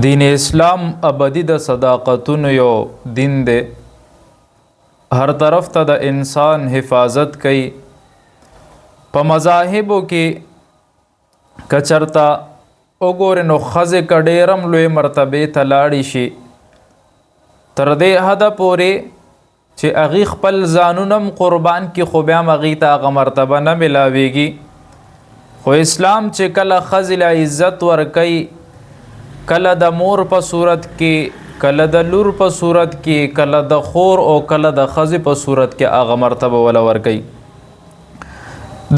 دین اسلام ابدی د صداقتونو یو دین دی. هر طرف ته د انسان حفاظت کوي. په مذاهبو کې کچرتا وګورئ نو ښځې که ډېرم لوی مرتبې ته لاړې شي تر دې حده پورې چې هغې خپل ځانونه هم قربان کړي خو بیا هم هغې ته هغه مرتبه نه میلاویږي. خو اسلام چې کله ښځې له عزت ورکوي، کله د مور په صورت کې، کله د لور په صورت کې، کله د خور او کله د ښځې په صورت کې هغه مرتبه وله ورکوي.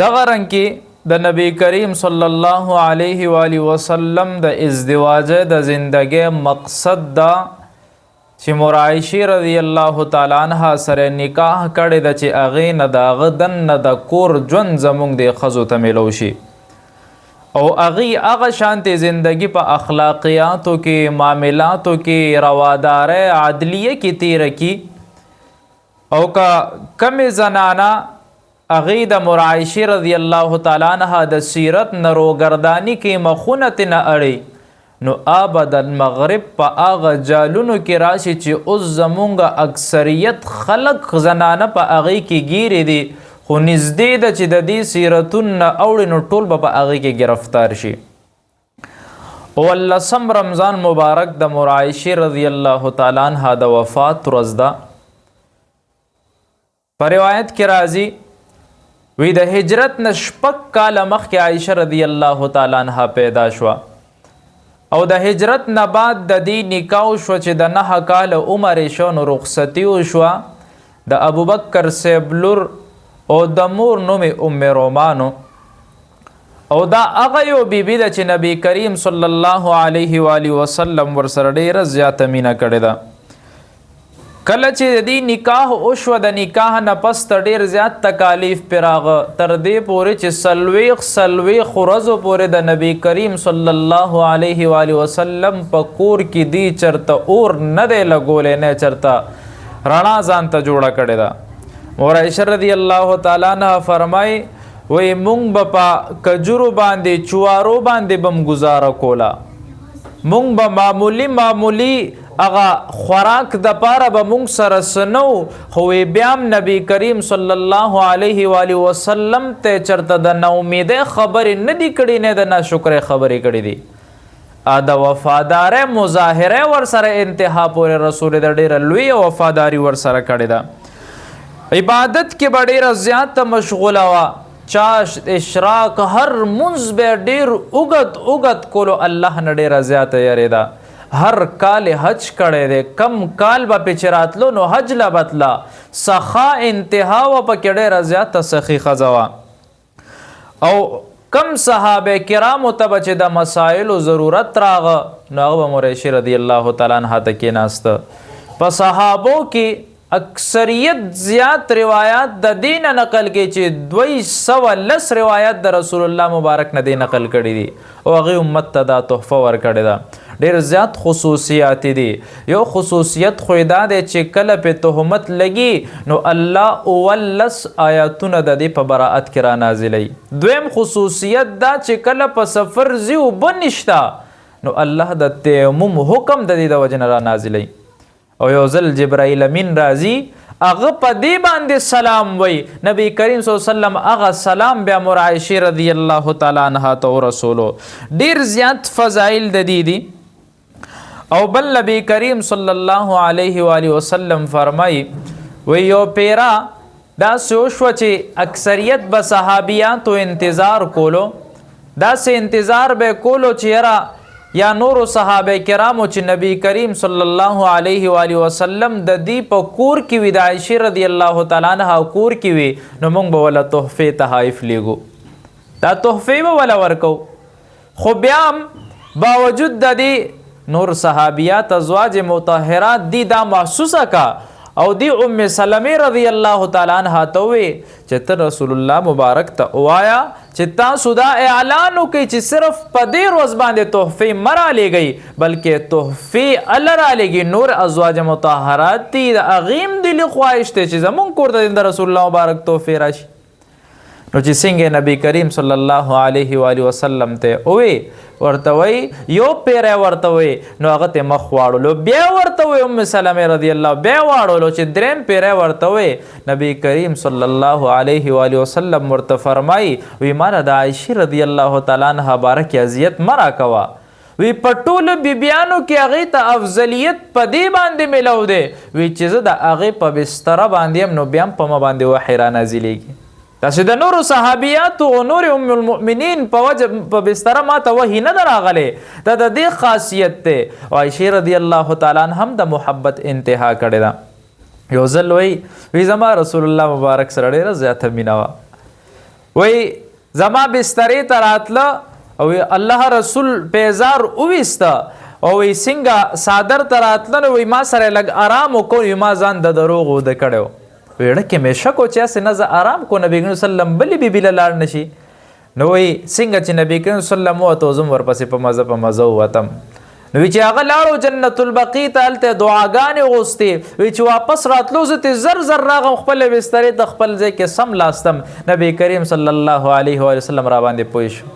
دغه رنګ کې د نبی کریم صلی الله علیه و آله وسلم د ازدواج د زندګۍ مقصد دا چې مور عایشې رضی الله تعالی عنها سره نکاح کړی ده چې هغې نه د هغه دننه د کور ژوند زموږ د ښځو ته میلو شي او هغې هغه شانتې زندگی په اخلاقیاتو کې، معاملاتو کې، روادارۍ عدلیه کې تیره کی. او که کمې زنانه هغې د مور عایشې رضی الله تعالی عنها د سیرت نه روګرداني کې مخونه ترې نه اړوي نو ابدا مغرب په هغه جالونو کې راشي چې اوس زمونږ اکثریت خلق زنانه په هغې کې ګیرې دي خو نږدې ده چې د دې سیرتون نه اوړي نو ټول به په هغې کې گرفتار شي. اوولسم رمضان مبارک د مور عایشې رضی الله تعالی عنها د وفات ورځ ده. په روایت کې راځي وی د هجرت نه 6 کاله مخکې عایشه رضی الله تعالی عنها پیدا شوه او د هجرت نه بعد د دې نکاح شوه چې د 9 کاله عمر یې شو نو رخصتي وشوه. د ابوبکر صاحب لور او د مور نوم ام رومانو او دا هغه یو بیبي ده چې نبی کریم صلی الله علیه و آله وسلم ورسره ډېره زیاته مینه کړې ده. کله چې د دې نکاح وشوه د نکاح نه پس ته ډېر زیات تکالیف پرې راغه تر دې پورې چې څلوېښت ورځو پورې د نبی کریم صلی الله علیه و آله وسلم په کور کې دی چرته اور نه دی لګولی نه چرته رڼا ځان ته جوړه کړې ده. مور عایشه رضی الله تعالی عنها فرمای وی مونږ به په کجورو باندې چوارو باندې بم گزاره کوله، مونږ به معمولی هغه خوراک د پاره به مونږ سره سنو خو بیا هم نبی کریم صلی الله علیه و آله وسلم ته چرته د ناامیدۍ خبرې نه دي کړي نه د ناشکرۍ خبرې کړي دي. د وفادارۍ مظاهره ورسره انتها پورې رسول د ډېره لوی وفاداري ورسره کړې ده. عبادت کې به ډېره زیاته مشغوله وه، چاش اشراق هر منځ به ډېر اوږد کولو الله نه ډېره زیاته یېرېده. هر کال حج کړی دی، کم کال به پې چې راتلو نو حج له بتله سخا انتها وه پکې ډېره زیاته سخي ښځه وه. او کم صحابه کرامو ته به چې د مسایلو ضرورت راغه نو هغه به مور عایشې رضی الله تعالی عنها ته کېناسته. په صحابو کې اکثریت زیات روایات د دین نقل کې چې 210 روایات د رسول الله مبارک نه دی نقل کړي دي او هغه امت ته دا تحفه ورکړې ده. ډېر زیات خصوصیات دي. یو خصوصیت خو دا دی چې کله په تهمت لګي نو الله 19 آیاتونه د دې په براءت کې را نازلوي. دویم خصوصیت دا چې کله په سفر ځي اوبه نشته نو الله د تیمم حکم د دې د وجې نه را نازلوي. او یو ځل جبرائیل امین راځي هغه په دې باندې سلام وی نبی کریم صلی الله علیه وسلم هغه سلام بیا مور عایشې رضی الله تعالی عنها ته ورسولو. ډېر زیات فضایل د دې دي. او بل نبی کریم صلی الله علیه و آله وسلم فرمایي وی یو پیرا داسې وشوه چې اکثریت به صحابیاتو انتظار کولو، داسې انتظار به کولو چې یاره یا نورو صحابه کرامو چې نبی کریم صلی الله علیه و آله وسلم د دې په کور کې وي، د عایشې رضی الله تعالی عنها کور کې وي نو موږ به وله تحفې تحایف لیږو، دا تحفې به وله ورکو. خو بیا هم باوجود د دې نور صحابیات ازواج مطهرات دی دا محسوسه کا او دی ام سلمې رضی الله تعالی عنها ته وی چې ته رسول الله مبارک ته وایا چې تاسو دا اعلان وکړئ چې صرف په دې ورځ باندې تحفې مه رالیږئ بلکې تحفې الله رالیږي. نور ازواج مطهرات دي د هغې هم دلي خواهش دی چې زمونږ کور ته د رسول الله مبارک تحفې راشي. نو چې څنګه نبی کریم صلی الله علیه و آله وسلم ته وې ورته وی یو پیره ورته وی نو هغه ته مخ واړلو بیا ورته وی ام سلمہ رضی الله بیا واړلو چې دریم پیره ورته وی نبی کریم صلی الله علیه و آله وسلم ورته فرمای وی مال د عائشه رضی الله تعالی عنها بارک اذیت مرا کوا وی پټول بیبیانو کې هغه ته افضلیت پدې باندې ملو دی وی چې زه د هغه په بستر باندې نو بیا په ما باندې وحی را نازلېږي تاسو د نور صحابیات او نور ام المؤمنین په بستر ما ته وحی نه راغله دا د دې خاصیت ته او عائشه رضی الله تعالی عنها هم د محبت انتها کړی دا یو ځل وی زما رسول الله مبارک سره ډیره زیاته مینا وی زما بسترې ته راتله او الله رسول پیزار اویسته او وی څنګه صادر ته راتله وی ما سره لږ آرام وکړ ما ځان د دروغ د کړو ویړه کې مې شک او چې نه زه آرام کو نبی کریم صلی الله علیه وسلم بلی بیبی لاړ نشي نو وی څنګه چې نبی کریم صلی الله علیه وسلم او زم ورپسې په مزه وتم نو چې هغه لاړو جنت البقیع ته هلته دعاګانې غوښتې وی چې واپس راتلو زه ته زر راغم خپل بسترې ته خپل ځای کې سم لاستم نبی کریم صلی الله علیه وسلم را باندې پوه شو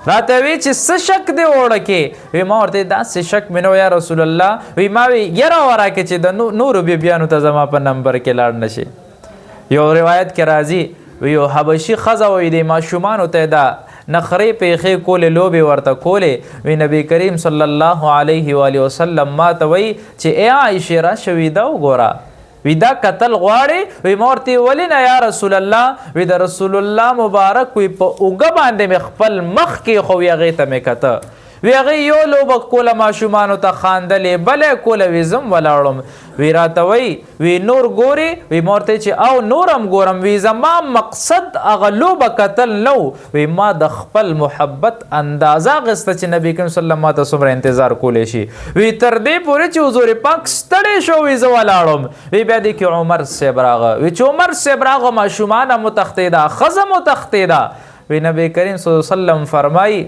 راته وی چې څه شک دی وړه کې وی ما ورته داسې شک مې نو یا رسول الله وی ما وی یاره وراکې چې د نورو بیبیانو ته زما په نمبر کې لاړ نشي یو روایت کې راځي وی یو حبشي ښځه وی د ماشومانو ته دا نخرې پیښې کولې لوبې ورته کولې وی نبی کریم صلی الله علیه و آله وسلم ما ته وی چې ای عایشه راشه وی دا وګوره وی دا قتل غواړي وی مورتی ولی نه یا رسول الله وی د رسول الله مبارک وی په اوګه باندې خپل مخ کې خو هغه ته مې کته وی هغه یو لوبه کوله ماشومانو ته خاندلې بلې کوله وی زم ولاړم وی راته وی نور ګوري وی مورته چې او نورم ګورم وی زما مقصد هغه لوبه قتل نو وی ما د خپل محبت اندازه غسته چې نبی کریم صلی الله علیه وسلم ته څومره انتظار کولې شي وی تر دې پورې چې حضور پاک ستړی شو وی زه ولاړم وی بیا د کې عمر صاحب راغه وی چې عمر صاحب راغه ماشومانه متختیدا ښځه متختیدا وی نبی کریم صلی الله علیه وسلم فرمایي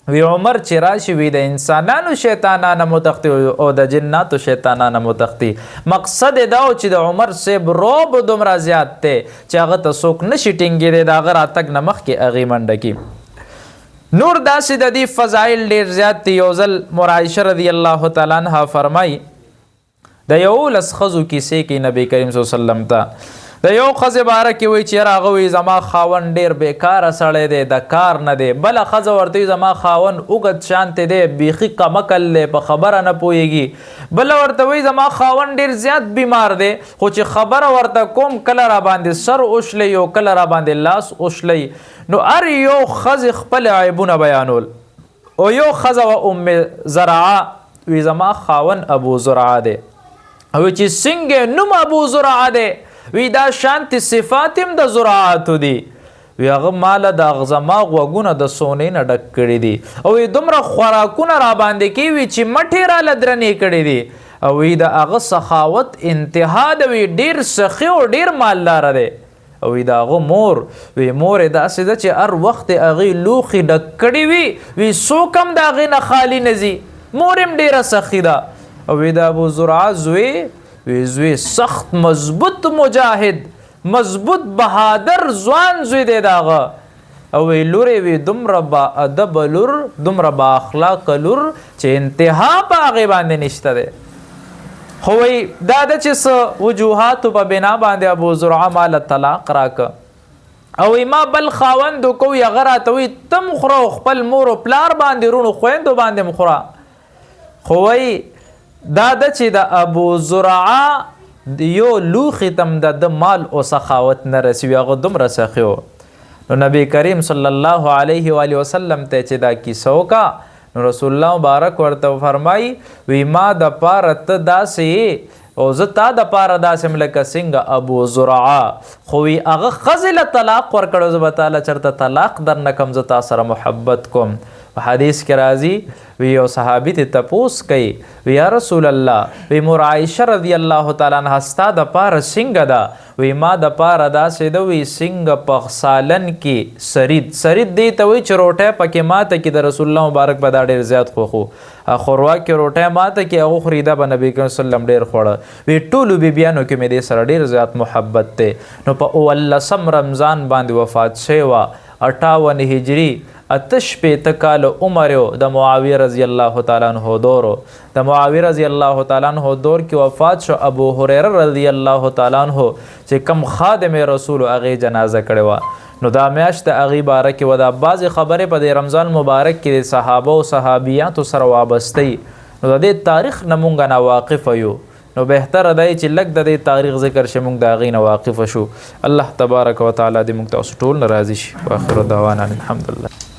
وی عمر چې راشي وی د انسانانو شیطانانه متختی او د جناتو شیطانانه متختی مقصد دا و چې د عمر صاحب روب دومره زیات دی چې هغه ته څوک نشي ټینګېدی د هغه راتګ نه مخکې هغې منډه کړي نور داسې د دې فضایل ډېر زیات دي یو ځل مور عایشه رضی الله تعالی عنها فرمایي د 11 ښځو کیسې کې نبی کریم صلی الله علیه وسلم ته د یو ښځې باره کې وایي چې هغه وایي زما خاوند ډېر بېکاره سړی دی د کار نه دی بله ښځه ورته وایي زما خاوند اوږد شانتې دی بیخي کمکل دی په خبره نه پوهېږي بله ورته وایي زما خاوند ډېر زیات بیمار دی خو چې خبره ورته کوم کله را باندې سر اوشلی او کله را باندې لاس اوشلی نو هر یو ښځې خپل عیبونه بیانول او یو ښځه و ام زرعه وی زما خاوند ابو زرعه دی او چې څنګه نوم ابو زرعه دی وی دا شانتی صفات هم د زراعاتو دی وی هغه مال د زما غوږونه د سونې نه ډک کړي دي او وی دومره خوراکونه را باندې کوي وی چې مټې راله درنې کړي دي او وی د هغه سخاوت انتها د وی ډېر سخي او ډېر مالدار دی او وی د هغه مور وی مور یې داسې ده چې هر وخت هغې لوښي ډک کړي وي وی څوک هم د هغې نه خالي نه ځي مور هم ډېره سخي ده او وی د ابو زرعه زوی وی زوی سخت مضبوط مجاهد مضبوط بهادر ځوان زوی دی داغه او وی لورې وی دومره با ادب لور دومره با اخلاق لور چې انتها په هغې باندې نشته دی خو وی دا ده چې څه وجوهاتو په بنا باندې ابو زرعه ماله طلاق راکه او وی ما بل خاوند کوي هغه راته وی تم خوره خپل مور او پلار باندې رونو خویندو باندې مخوره خو وی دا ده چې د ابو زرعه یو لوښي تم د مال او سخاوت نه رسوي هغه دومره سخي و نو نبی کریم صلی الله علیه و آله وسلم ته چې دا کیسه وکړه نو رسول الله مبارک ورته فرمایي وی ما د پاره ته داسې او زه تا د پاره داسې م لکه څنګه ابو زرعه خو وی هغه ښځې له طلاق ورکړو زه به تاله چېرته طلاق در نه کړم زه تا سره محبت کوم په حدیث کې راځي وی یو صحابي ته تپوس کوي وی یا رسول الله وی مور عائشه رضی الله تعالی عنها ستا د پاره څنګه ده وی ما د پاره داسې ده وی څنګه په سالن کې سرید دی ته وی چې روټۍ پکې ماته کې د رسول الله مبارک په دا ډېر زیات خوښو خوروا کې روټۍ ماته کې هغه خوري دا به نبي کریم صلی الله علیه وسلم ډېر خوړه وی ټولو بیبیانو کې مې دې سره ډېر زیات محبت دی نو په 19 رمضان باندې وفات شوی وه 58 هجري 88 کال عمر د معاویه رضی الله تعالی عنہ دور د معاویه رضی الله تعالی عنہ دور کې وفات شو ابو هريره رضی الله تعالی عنہ چې کم خادم رسول هغه جنازه کړي و نو دا میاشت هغه باره کې ودا بعض خبره په د رمضان مبارک کې صحابه او صحابیات سره وابسته نو د دې تاریخ نمونګه نه واقف یو نو بهتر دی چې لږ د دې تاریخ ذکر شي موږ د هغې نه واقف شو الله تبارک وتعالی دې موږ تاسو ټول نه راضي شي واخر دعوانا الحمدلله